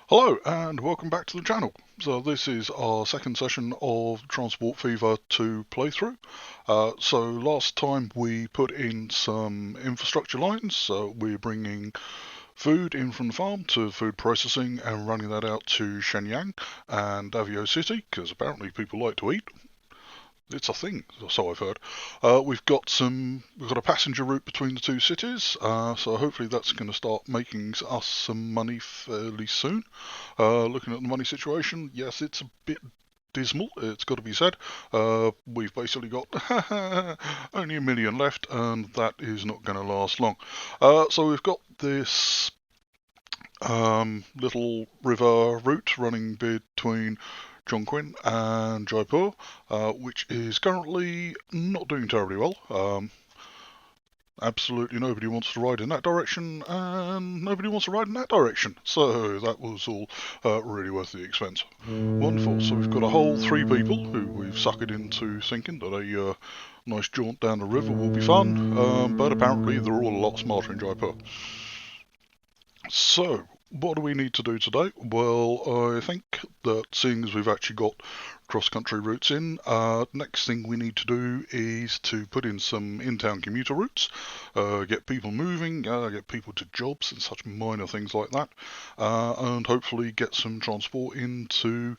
Hello and welcome back to the channel. So this is our second session of Transport Fever 2 playthrough. So last time we put in some infrastructure lines, so we're bringing food in from the farm to food processing and running that out to Shenyang and Davao City, because apparently people like to eat. It's a thing, so I've heard. We've got a passenger route between the two cities, so hopefully that's going to start making us some money fairly soon. Looking at the money situation, yes, it's a bit dismal, it's got to be said. We've basically got only 1 million left, and that is not going to last long. So we've got this little river route running between Chongqing and Jaipur, which is currently not doing terribly well. Absolutely nobody wants to ride in that direction, and nobody wants to ride in that direction. So that was all really worth the expense. Wonderful. So we've got a whole 3 people who we've suckered into thinking that a nice jaunt down the river will be fun, but apparently they're all a lot smarter in Jaipur. So, what do we need to do today? Well, I think that seeing as we've actually got cross-country routes in, next thing we need to do is to put in some in-town commuter routes, get people moving, get people to jobs and such minor things like that, and hopefully get some transport in to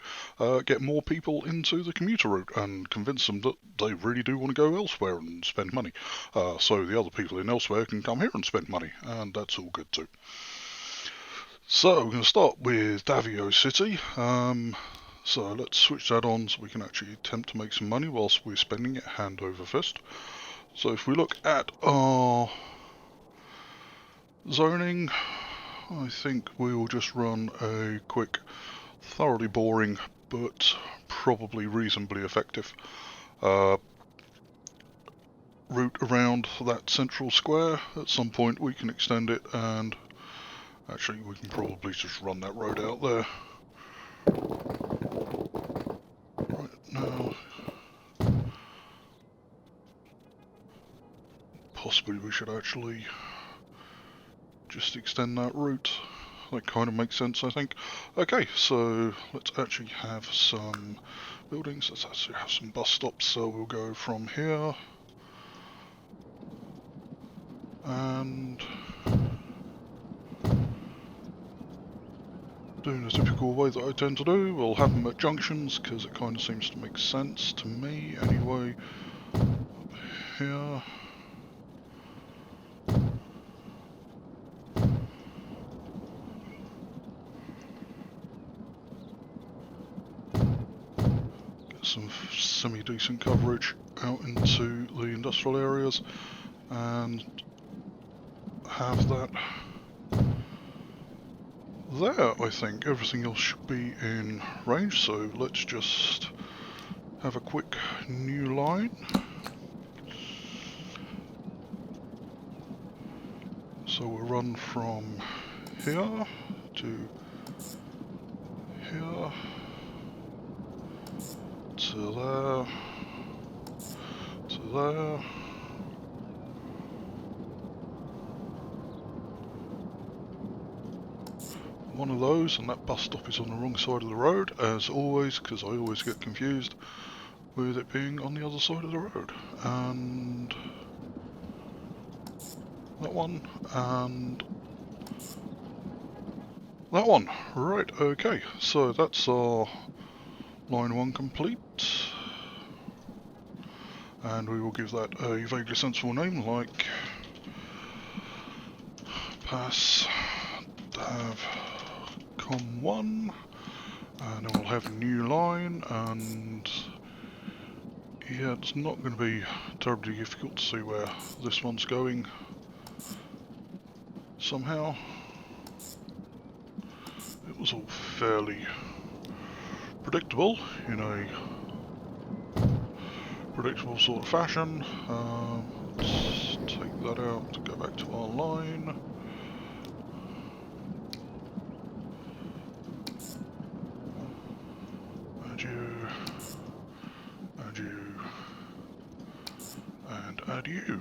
get more people into the commuter route and convince them that they really do want to go elsewhere and spend money. So the other people in elsewhere can come here and spend money, and that's all good too. So we're going to start with Davao City. So let's switch that on so we can actually attempt to make some money whilst we're spending it hand over fist. So if we look at our zoning, I think we will just run a quick, thoroughly boring, but probably reasonably effective route around that central square. At some point we can extend it, and actually we can probably just run that road out there. Right now, possibly we should actually just extend that route. That kind of makes sense, I think. Okay, so let's actually have some buildings. Let's actually have some bus stops. So we'll go from here and doing the typical way that I tend to do. We'll have them at junctions because it kind of seems to make sense to me anyway. Up here. Some semi-decent coverage out into the industrial areas and have that there. I think everything else should be in range, so let's just have a quick new line. So we'll run from here to here to there to there. One of those, and that bus stop is on the wrong side of the road, as always, because I always get confused with it being on the other side of the road. And that one, and that one. Right, okay, so that's our line 1 complete. And we will give that a vaguely sensible name like Pass Dav Com 1, and then we'll have a new line, and yeah, it's not going to be terribly difficult to see where this one's going somehow. It was all fairly predictable in a predictable sort of fashion. Let's take that out to go back to our line. Add you, add you, and add you.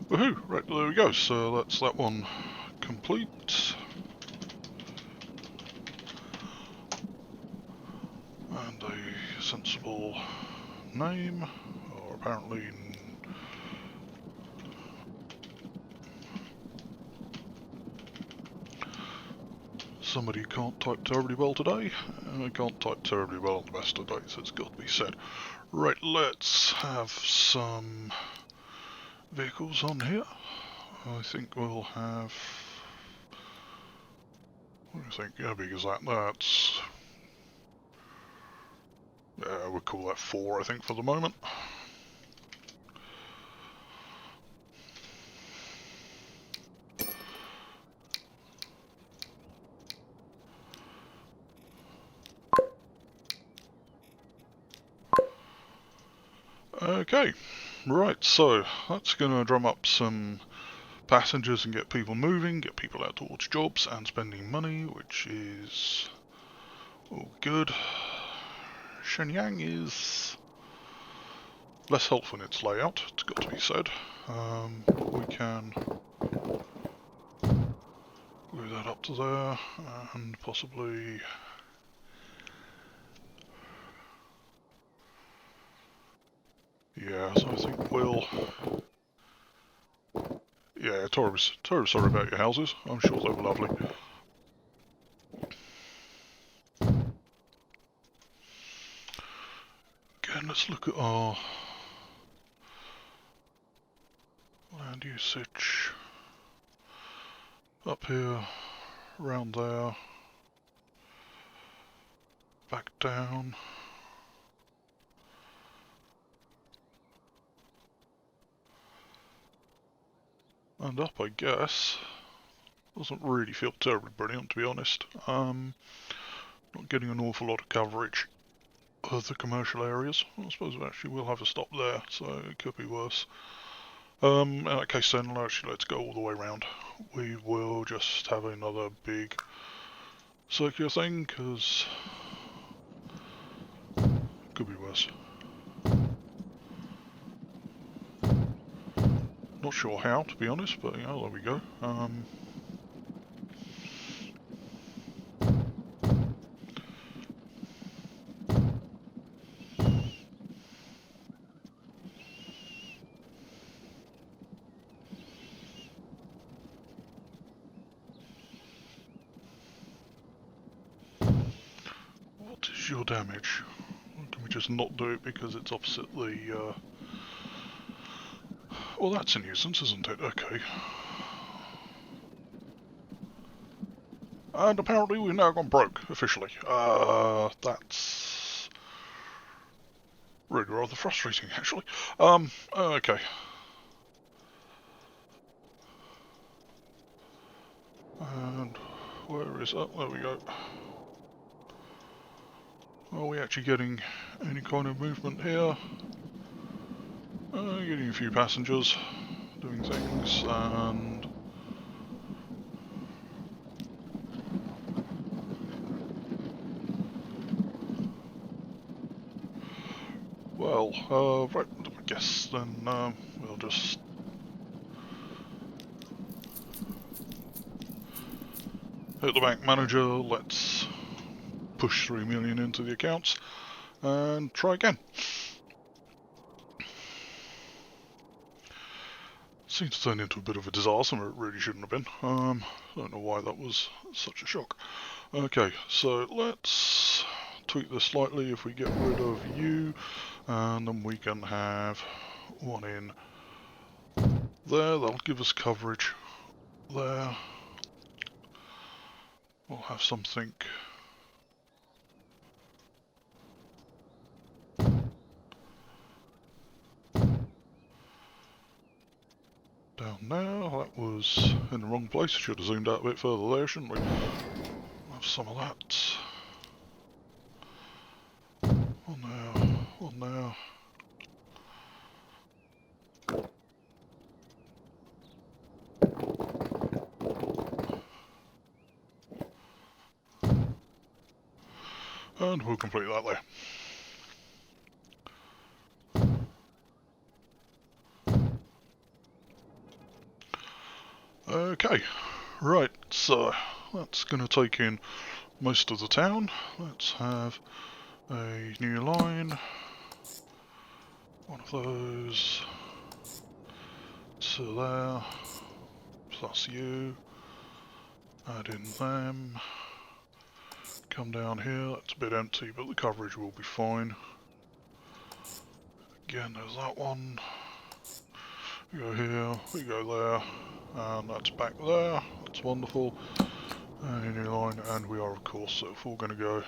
Woohoo! Right, there we go. So that's that one complete. sensible name, or apparently somebody can't type terribly well today. I can't type terribly well on the best of days, it's got to be said. Right, let's have some vehicles on here. I think we'll have... what do you think? How big is that? That's... we'll call that 4, I think, for the moment. Okay, right, so that's going to drum up some passengers and get people moving, get people out towards jobs and spending money, which is all good. Shenyang is less helpful in its layout, it's got to be said. We can glue that up to there and possibly... yeah, so I think we'll... yeah, terribly sorry about your houses. I'm sure they were lovely. Again, let's look at our land usage. Up here, around there, back down. And up, I guess. Doesn't really feel terribly brilliant, to be honest. Not getting an awful lot of coverage of the commercial areas. I suppose we actually will have a stop there, so it could be worse. In that case then, actually let's go all the way around. We will just have another big circular thing, because it could be worse. Not sure how, to be honest, but yeah, there we go. What is your damage? Can we just not do it because it's opposite the... well, that's a nuisance, isn't it? Okay. And apparently we've now gone broke, officially. That's really rather frustrating, actually. Okay. And where is that? There we go. Are we actually getting any kind of movement here? Getting a few passengers doing things, and well, right, I guess then we'll just hit the bank manager, let's push 3 million into the accounts and try again. Seems to turn into a bit of a disaster where it really shouldn't have been. I don't know why that was such a shock. Okay, so let's tweak this slightly. If we get rid of you, and then we can have one in there, that'll give us coverage there. We'll have something down there. That was in the wrong place. Should have zoomed out a bit further there, shouldn't we? Have some of that. One there, one there. And we'll complete that there. Okay, right, so that's going to take in most of the town. Let's have a new line, one of those to there, plus you, add in them, come down here, it's a bit empty but the coverage will be fine. Again, there's that one, we go here, we go there, and that's back there, that's wonderful. And a new line, and we are of course therefore going to go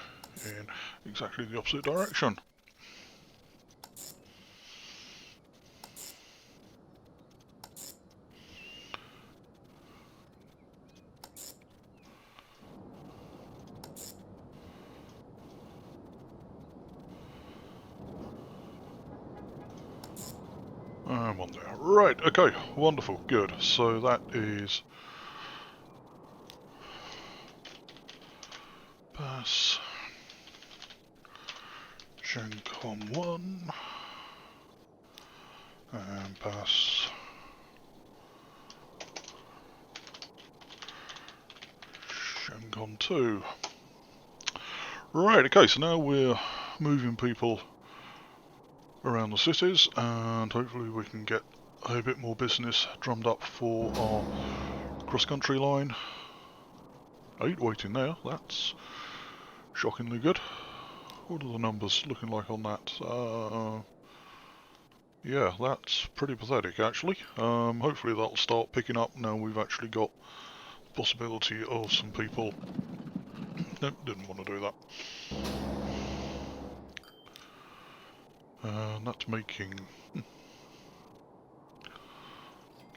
in exactly the opposite direction. And one there. Right, okay, wonderful, good. So that is pass Gencom 1 and pass Gencom 2. Right, okay, so now we're moving people around the cities and hopefully we can get a bit more business drummed up for our cross-country line. 8 waiting there, that's shockingly good. What are the numbers looking like on that? Yeah, that's pretty pathetic actually. Hopefully that'll start picking up now we've actually got the possibility of some people... Nope, didn't want to do that. And that's making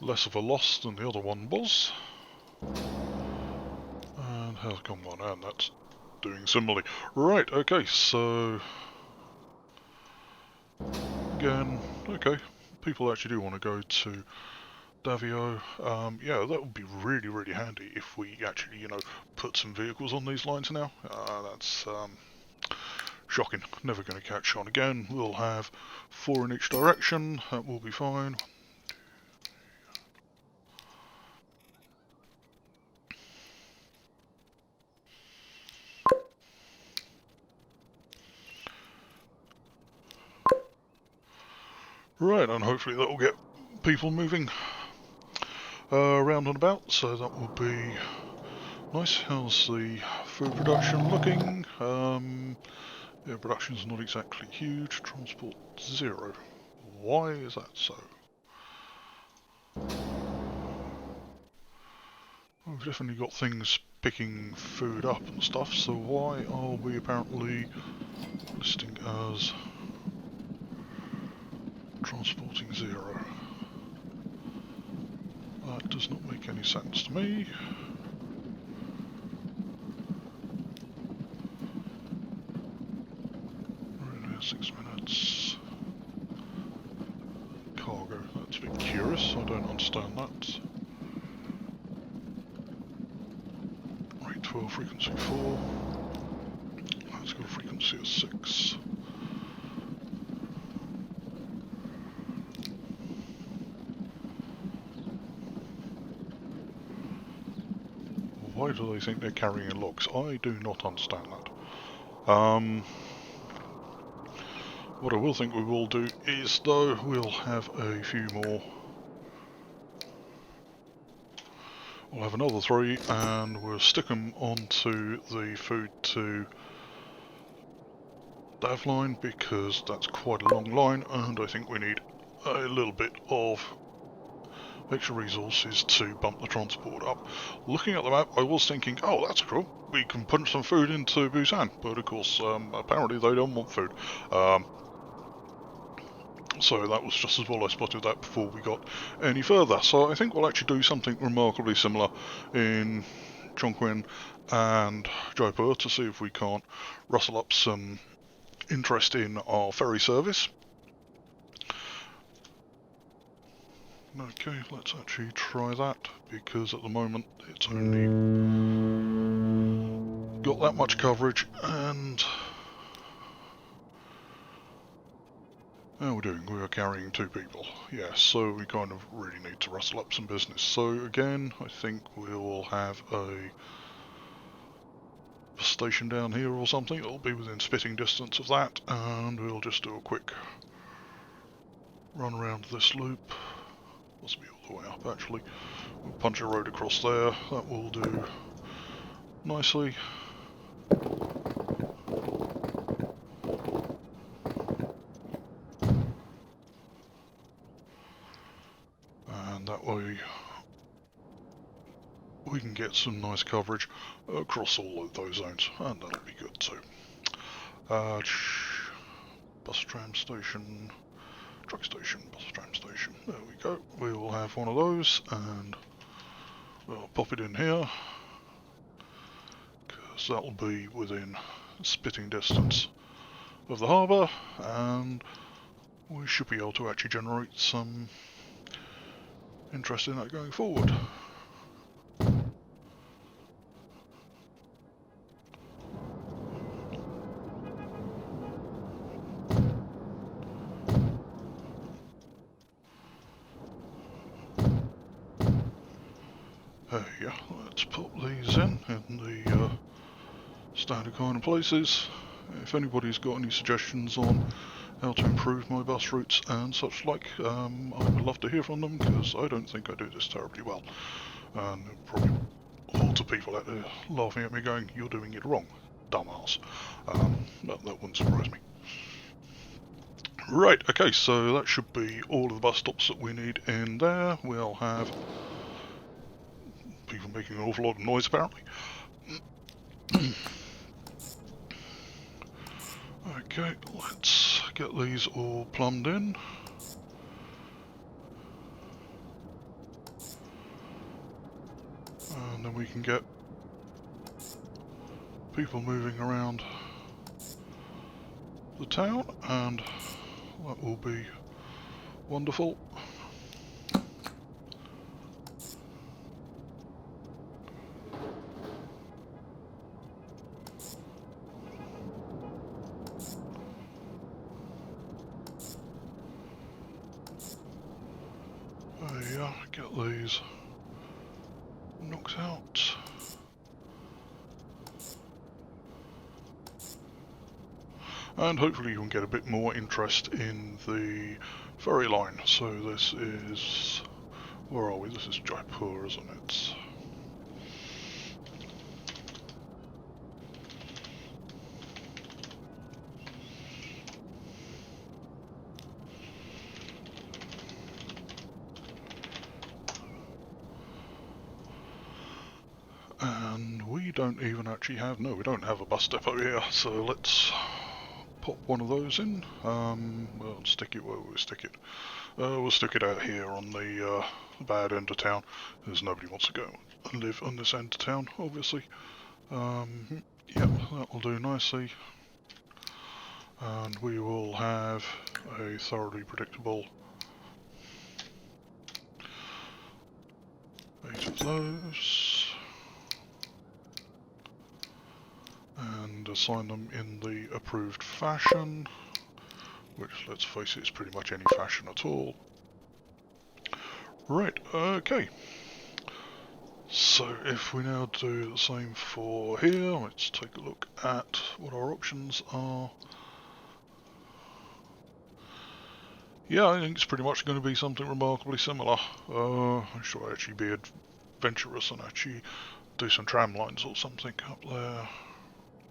less of a loss than the other one was. And has come one, and that's doing similarly. Right, okay, so... Again, okay, people actually do want to go to Davio. Yeah, that would be really, really handy if we actually, you know, put some vehicles on these lines now. That's shocking. Never going to catch on again. We'll have 4 in each direction. That will be fine. Right, and hopefully that will get people moving around and about, so that will be nice. How's the food production looking? Yeah, production's not exactly huge. Transport 0. Why is that so? We've definitely got things picking food up and stuff, so why are we apparently listing as transporting 0? That does not make any sense to me. 6 minutes. Cargo, that's a bit curious, I don't understand that. Right, 12, frequency 4. Let's go frequency of 6. Why do they think they're carrying logs? I do not understand that. What I will think we will do is, though, we'll have a few more. We'll have another 3, and we'll stick them onto the food to Dav line, because that's quite a long line, and I think we need a little bit of extra resources to bump the transport up. Looking at the map, I was thinking, oh, that's cool, we can punch some food into Busan, but of course, apparently they don't want food. So that was just as well I spotted that before we got any further. So I think we'll actually do something remarkably similar in Chongqing and Jaipur to see if we can't rustle up some interest in our ferry service. Okay, let's actually try that, because at the moment it's only got that much coverage, and how are we doing? We are carrying 2 people. Yes, so we kind of really need to rustle up some business. So again, I think we will have a station down here or something. It'll be within spitting distance of that, and we'll just do a quick run around this loop. Must be all the way up actually. We'll punch a road across there, that will do nicely. And that way we can get some nice coverage across all of those zones, and that'll be good too. Bus tram station, truck station, bus tram station, there we go. We will have one of those, and we'll pop it in here, because that'll be within spitting distance of the harbour, and we should be able to actually generate some interest in that going forward. Yeah, let's pop these in the standard kind of places. If anybody's got any suggestions on how to improve my bus routes and such like, I would love to hear from them, because I don't think I do this terribly well. And probably lots of people out there laughing at me going, "You're doing it wrong, dumbass." But that wouldn't surprise me. Right, okay, so that should be all of the bus stops that we need in there. We'll have people making an awful lot of noise apparently. Okay, let's get these all plumbed in. And then we can get people moving around the town, and that will be wonderful. Yeah, get these knocked out. And hopefully you can get a bit more interest in the ferry line. So this is, where are we? This is Jaipur, isn't it? And we don't even actually have, no, we don't have a bus depot here, so let's pop one of those in. Well, stick it where we stick it. We'll stick it out here on the bad end of town, because nobody wants to go and live on this end of town, obviously. Yep, that will do nicely. And we will have a thoroughly predictable 8 of those. And assign them in the approved fashion, which, let's face it, is pretty much any fashion at all. Right, okay. So if we now do the same for here, let's take a look at what our options are. Yeah, I think it's pretty much going to be something remarkably similar. I should actually be adventurous and actually do some tram lines or something up there.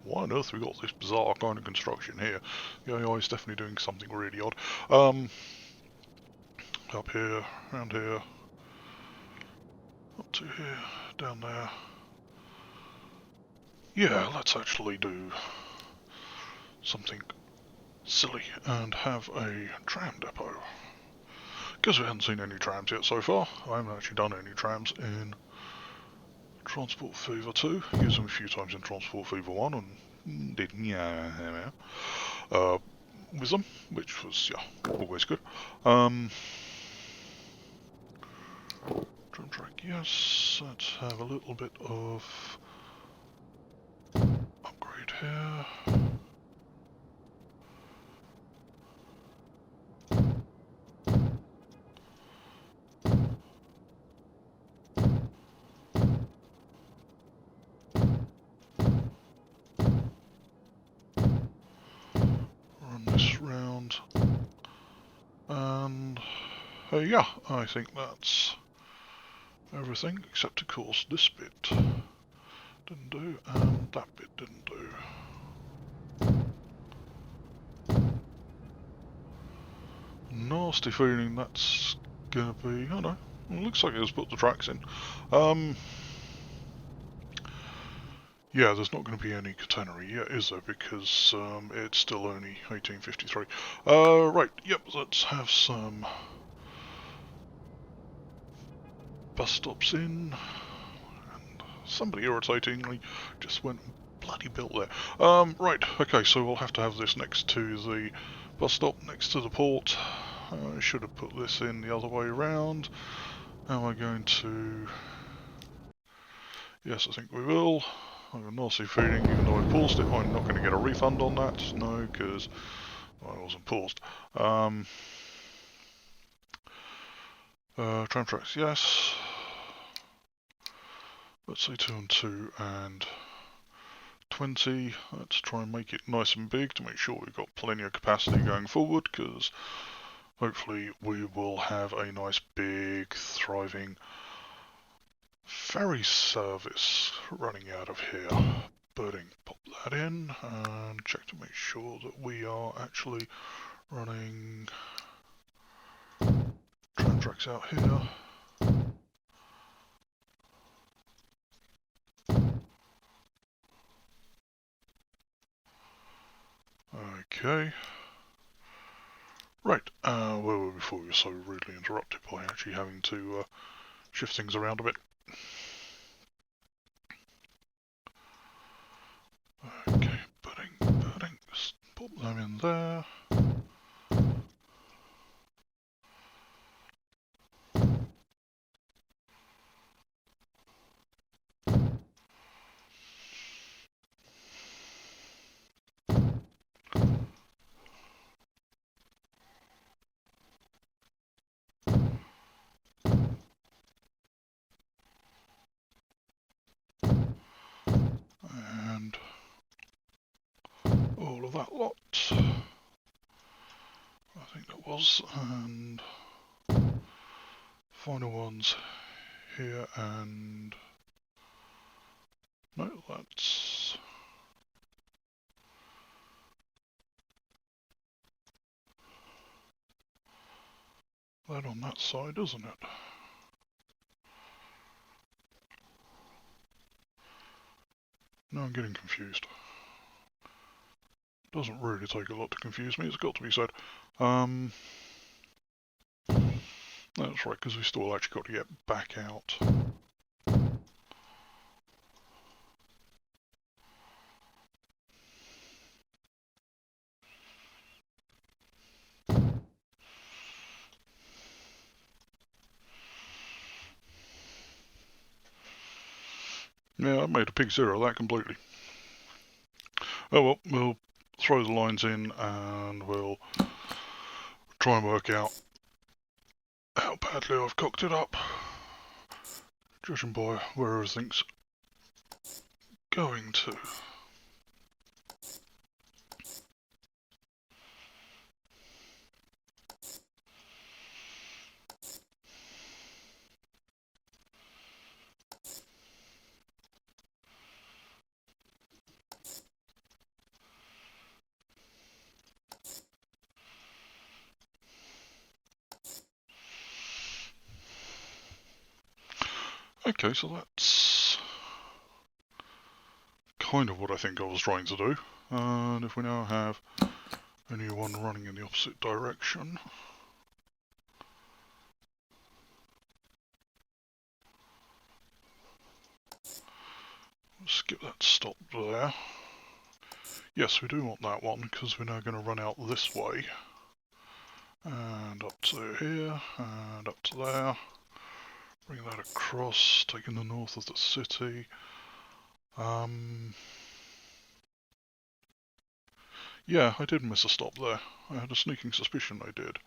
Why on earth we got this bizarre kind of construction here? The AI is definitely doing something really odd. Up here, around here, up to here, down there. Yeah, let's actually do something silly and have a tram depot. Because we haven't seen any trams yet so far. I haven't actually done any trams in Transport Fever 2. Used them a few times in Transport Fever 1 and did with them, which was, yeah, always good. Drum track, yes. Let's have a little bit of upgrade here. around, and yeah, I think that's everything, except of course this bit didn't do, and that bit didn't do. Nasty feeling that's gonna be, I don't know, it looks like it's put the tracks in. Yeah, there's not going to be any catenary yet, is there? Because it's still only 1853. Right, yep, let's have some bus stops in. And somebody irritatingly just went and bloody built there. Right, okay, so we'll have to have this next to the bus stop, next to the port. I should have put this in the other way around. Am I going to... Yes, I think we will. I've got a nasty feeling, even though I paused it, I'm not going to get a refund on that. No, because I wasn't paused. Tram tracks, yes. Let's say 2 and 2 and 20. Let's try and make it nice and big to make sure we've got plenty of capacity going forward, because hopefully we will have a nice big thriving ferry service running out of here. Birding, pop that in and check to make sure that we are actually running tram tracks out here. Okay. Right, where were we before we were so rudely interrupted by actually having to shift things around a bit? Okay, birding, just pop them in there. And all of that lot. I think that was, and final ones here, and no, that's that on that side, isn't it? No, I'm getting confused. Doesn't really take a lot to confuse me, it's got to be said. That's right, because we still actually got to get back out. Yeah, I made a pig zero of that completely. Oh well, we'll throw the lines in and we'll try and work out how badly I've cocked it up, judging by where everything's going to. Okay, so that's kind of what I think I was trying to do. And if we now have a new one running in the opposite direction, skip that stop there. Yes, we do want that one because we're now going to run out this way and up to here and up to there. Bring that across, taking the north of the city. Yeah, I did miss a stop there. I had a sneaking suspicion I did.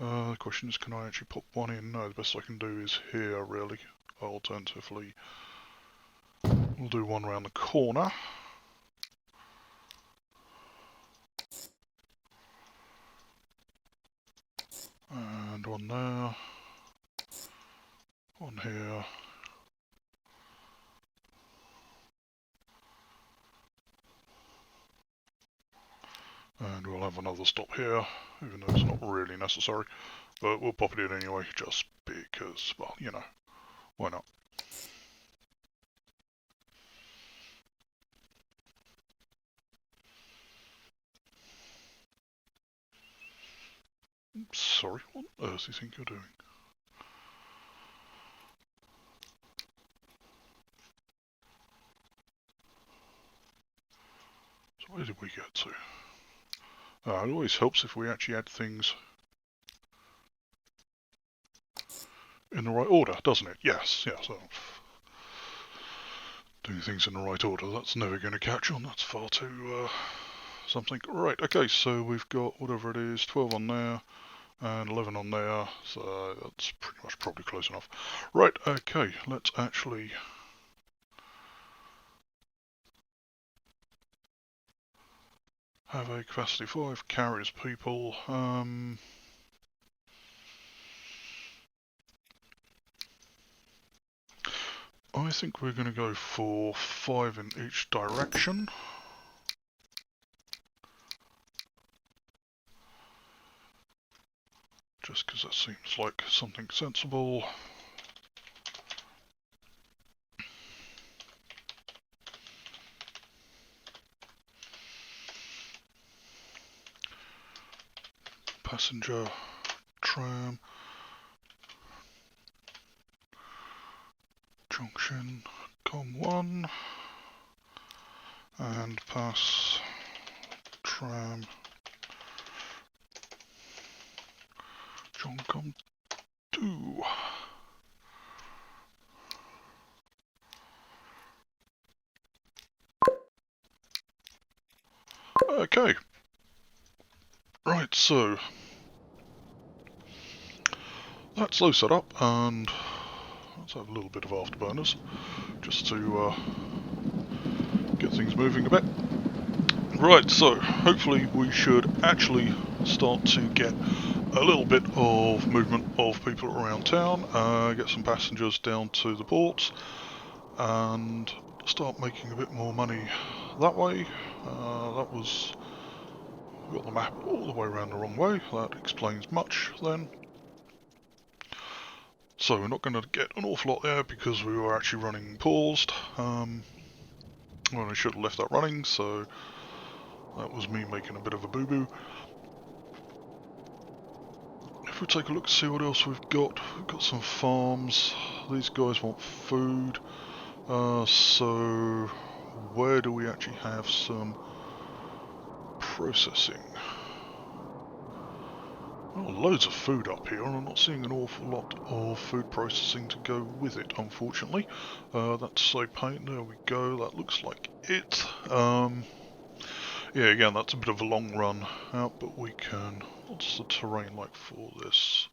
The question is, can I actually put one in? No, the best I can do is here, really. Alternatively, we'll do one around the corner. And one there. One here. And we'll have another stop here, even though it's not really necessary. But we'll pop it in anyway, just because, well, you know, why not? Sorry, what on earth do you think you're doing? So where did we get to? It always helps if we actually add things in the right order, doesn't it? Yes, yes. Doing things in the right order, that's never going to catch on. That's far too, something. Right, okay, so we've got whatever it is, 12 on there, and 11 on there, so that's pretty much probably close enough. Right, okay, let's actually have a capacity 5, carries people. I think we're going to go for 5 in each direction. Just because that seems like something sensible. Passenger, tram, junction, com1, and pass, tram, com2. Okay. Right, so that's those set up, and let's have a little bit of afterburners, just to get things moving a bit. Right, so hopefully we should actually start to get a little bit of movement of people around town, get some passengers down to the ports, and start making a bit more money that way. That was... got the map all the way around the wrong way, that explains much then. So we're not going to get an awful lot there because we were actually running paused. Well, I should have left that running, so that was me making a bit of a boo-boo. If we take a look, see what else we've got some farms. These guys want food. So where do we actually have some processing? Well, loads of food up here, and I'm not seeing an awful lot of food processing to go with it, unfortunately. That's a paint. There we go. That looks like it. Yeah, again, that's a bit of a long run out, but we can... What's the terrain like for this?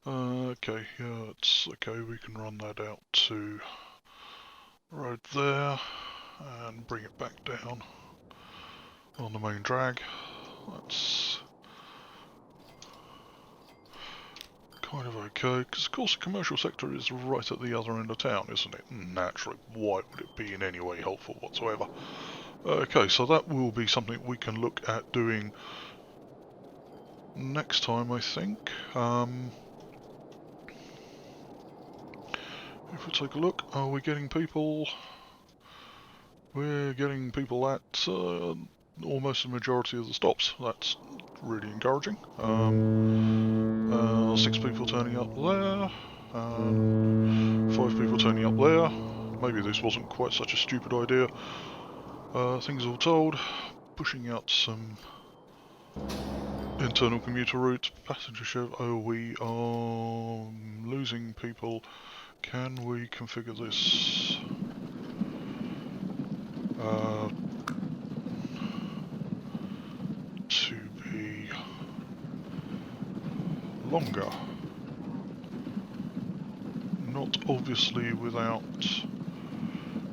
Okay, yeah, it's okay. We can run that out to road there and bring it back down on the main drag. That's kind of okay, because of course the commercial sector is right at the other end of town, isn't it? Naturally, why would it be in any way helpful whatsoever? Okay, so that will be something we can look at doing next time, I think. If we take a look, are we getting people? We're getting people at almost the majority of the stops. That's really encouraging. 6 people turning up there, 5 people turning up there. Maybe this wasn't quite such a stupid idea. Things all told, pushing out some internal commuter routes, passenger ship. Oh, we are losing people. Can we configure this? To be longer. Not obviously without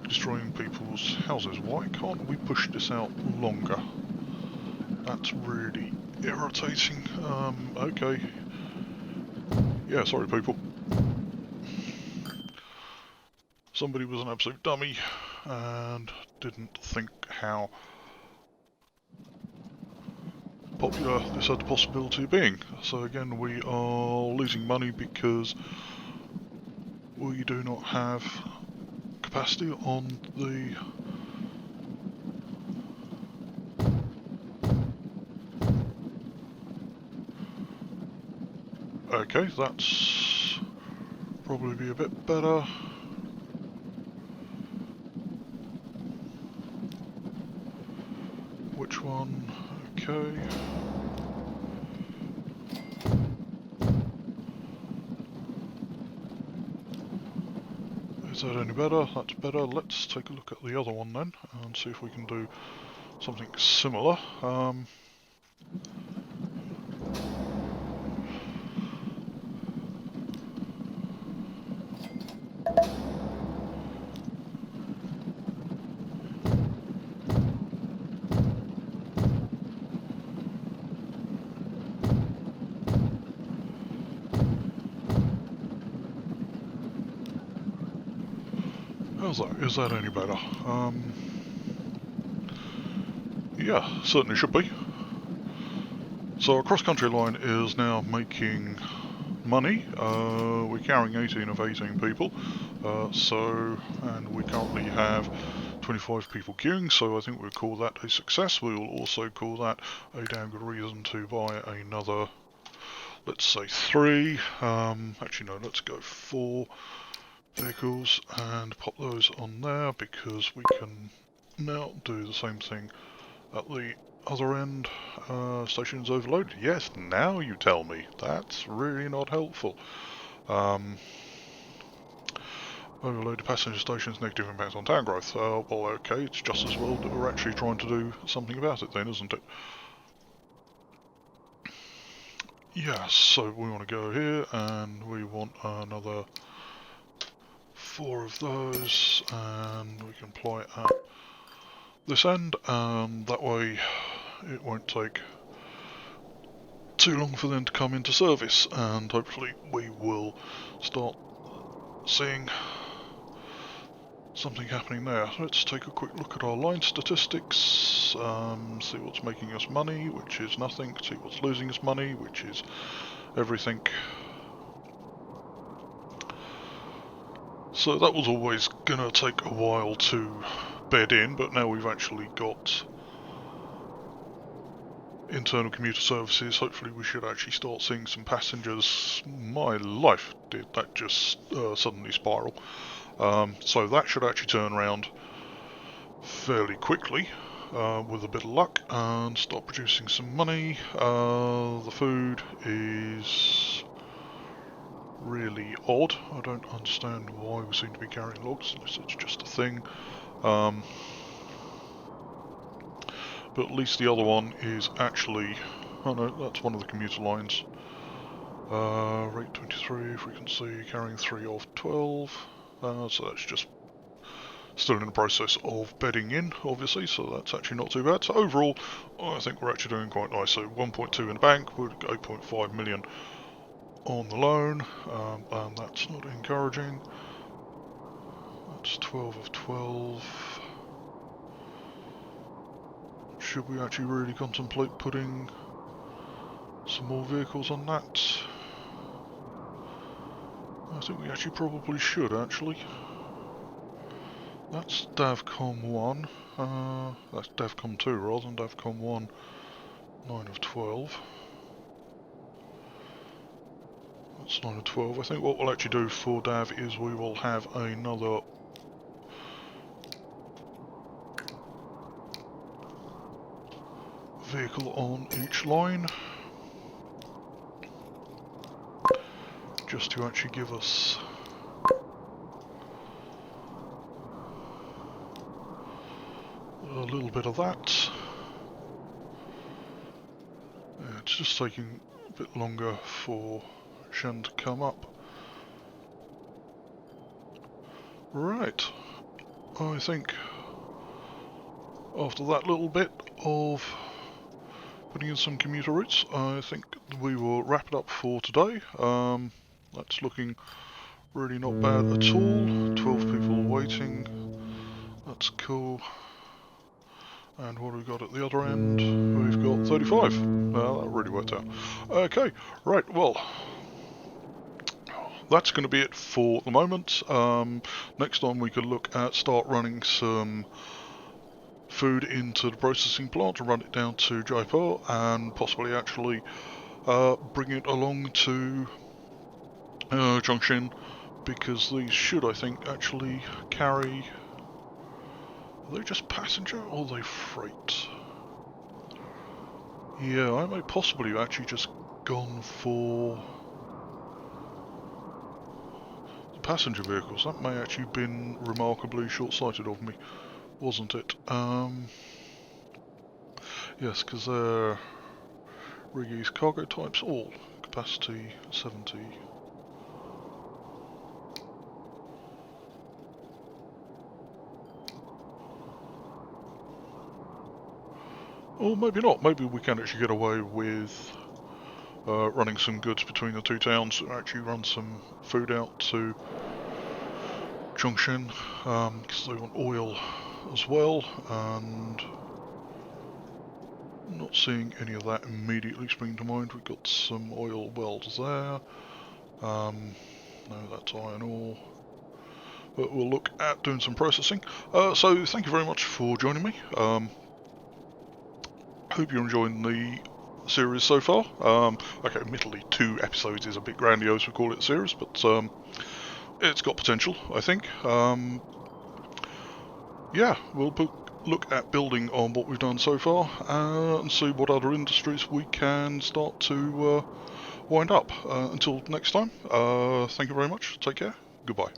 destroying people's houses. Why can't we push this out longer? That's really irritating. Okay. Yeah, sorry people. Somebody was an absolute dummy and didn't think how popular this had the possibility of being. So again, we are losing money because we do not have capacity on the okay, that's probably be a bit better. Which one? Okay. Is that any better? That's better. Let's take a look at the other one then and see if we can do something similar. How's that? Is that any better? Yeah, certainly should be. So our cross-country line is now making money. We're carrying 18 of 18 people. And we currently have 25 people queuing, so I think we'll call that a success. We will also call that a damn good reason to buy another, let's say 3. Actually no, let's go 4 vehicles and pop those on there because we can now do the same thing at the other end. Stations overloaded. Yes, now you tell me. That's really not helpful. Overloaded passenger stations, negative impact on town growth. Well, okay, it's just as well that we're actually trying to do something about it then, isn't it? Yeah, so we want to go here and we want another 4 of those, and we can apply at this end, and that way it won't take too long for them to come into service, and hopefully we will start seeing something happening there. Let's take a quick look at our line statistics, see what's making us money, which is nothing, see what's losing us money, which is everything. So that was always going to take a while to bed in, but now we've actually got internal commuter services. Hopefully we should actually start seeing some passengers. My life, did that just suddenly spiral. So that should actually turn around fairly quickly with a bit of luck and start producing some money. The food is really odd. I don't understand why we seem to be carrying logs unless it's just a thing. But at least the other one is actually... oh no, that's one of the commuter lines. Rate 23, frequency, carrying 3 of 12. So that's just still in the process of bedding in, obviously, so that's actually not too bad. So overall, I think we're actually doing quite nice. So 1.2 in the bank, we've got 8.5 million on the loan, and that's not encouraging. That's 12 of 12. Should we actually really contemplate putting some more vehicles on that? I think we actually probably should, actually. That's Davcom 1. That's Davcom 2 rather than Davcom 1. 9 of 12. That's 9 of 12. I think what we'll actually do for Dav is we will have another vehicle on each line, just to actually give us a little bit of that. Yeah, it's just taking a bit longer for Shen to come up. Right, I think after that little bit of putting in some commuter routes, I think we will wrap it up for today. That's looking really not bad at all. 12 people waiting. That's cool. And what have we got at the other end? We've got 35. Well, that really worked out. Okay, right, well, that's going to be it for the moment. Next time we could look at start running some food into the processing plant to run it down to Jaipur and possibly actually bring it along to Junction, because these should, I think, actually carry... Are they just passenger or are they freight? Yeah, I may possibly have actually just gone for the passenger vehicles. That may actually have been remarkably short-sighted of me, wasn't it? Yes, because they're Riggy's cargo types, all capacity 70. Or maybe not. Maybe we can actually get away with running some goods between the two towns and actually run some food out to Junction, because they want oil as well, and not seeing any of that immediately spring to mind. We've got some oil wells there. No, that's iron ore. But we'll look at doing some processing. So thank you very much for joining me. Hope you're enjoying the series so far. Okay, admittedly 2 episodes is a bit grandiose to call it a series, but it's got potential, I think. Yeah, we'll look at building on what we've done so far and see what other industries we can start to wind up. Until next time, thank you very much. Take care. Goodbye.